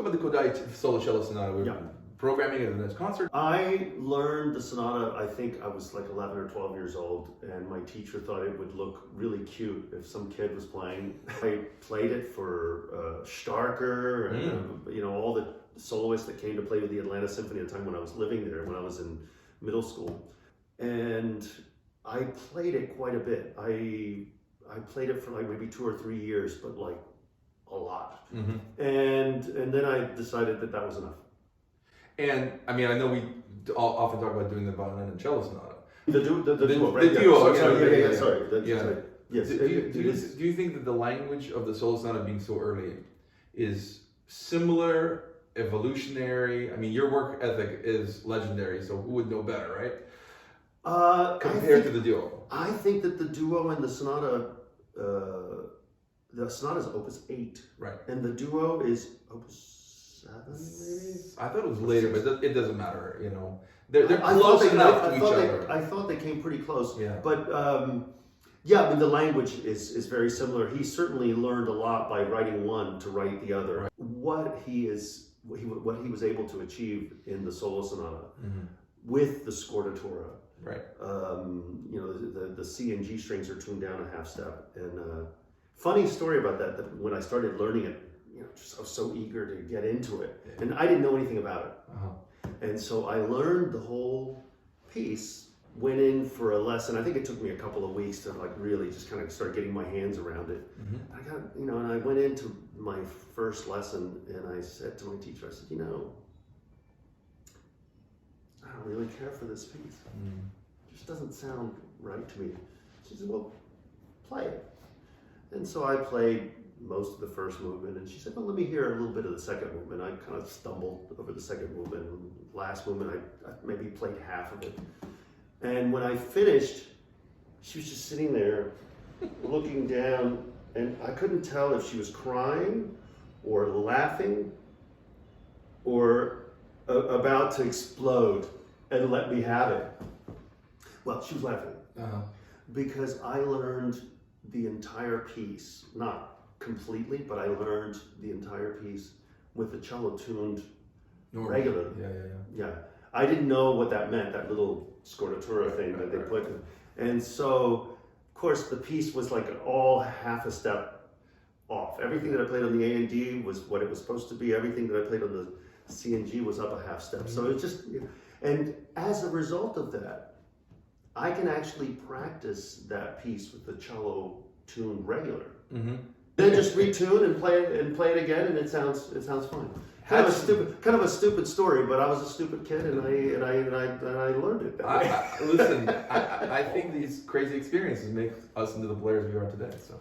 About the Kodály Solo Cello Sonata, we're programming it in this concert. I learned the sonata, I think I was like 11 or 12 years old, and my teacher thought it would look really cute if some kid was playing. I played it for Starker and you know, all the soloists that came to play with the Atlanta Symphony at the time when I was living there, when I was in middle school. And I played it quite a bit. I played it for like maybe 2 or 3 years, but like a lot. And then I decided that that was enough. And I mean, I know we often talk about doing the violin and cello sonata. The duo, right? The duo. Sorry. Yes. Do you think that the language of the solo sonata being so early is similar, evolutionary? I mean, your work ethic is legendary, so who would know better, right? Compared to the duo. I think that the duo and the sonata is Opus 8. Right. And the duo is Opus 7, maybe? I thought it was later, but it doesn't matter, you know. They're close enough to each other. I thought they came pretty close. Yeah. But yeah, I mean, the language is very similar. He certainly learned a lot by writing one to write the other. Right. What he was able to achieve in the solo sonata with the scordatura. Right. You know, the C and G strings are tuned down a half step. And funny story about that when I started learning it, you know, I was so eager to get into it. Yeah. And I didn't know anything about it. And so I learned the whole piece, went in for a lesson. I think it took me a couple of weeks to like really just kind of start getting my hands around it. I got, you know, and I went into my first lesson and I said to my teacher, I said, you know, I don't really care for this piece. It just doesn't sound right to me. She said, well, play it. And so I played most of the first movement, and she said, well, let me hear a little bit of the second movement. I kind of stumbled over the second movement, and last movement I maybe played half of it. And when I finished, she was just sitting there looking down, and I couldn't tell if she was crying or laughing or about to explode and let me have it. Well, she was laughing because I learned the entire piece, not completely, but I learned the entire piece with the cello tuned regularly. Yeah. I didn't know what that meant, that little scordatura thing that they put in. And so, of course, the piece was like all half a step off. Everything that I played on the A and D was what it was supposed to be. Everything that I played on the C and G was up a half step. So it's just, and as a result of that, I can actually practice that piece with the cello tuned regular. Then just retune and play it again, and it sounds fine. Kind of a stupid story, but I was a stupid kid, and I learned it. Listen, I think these crazy experiences make us into the players we are today. So.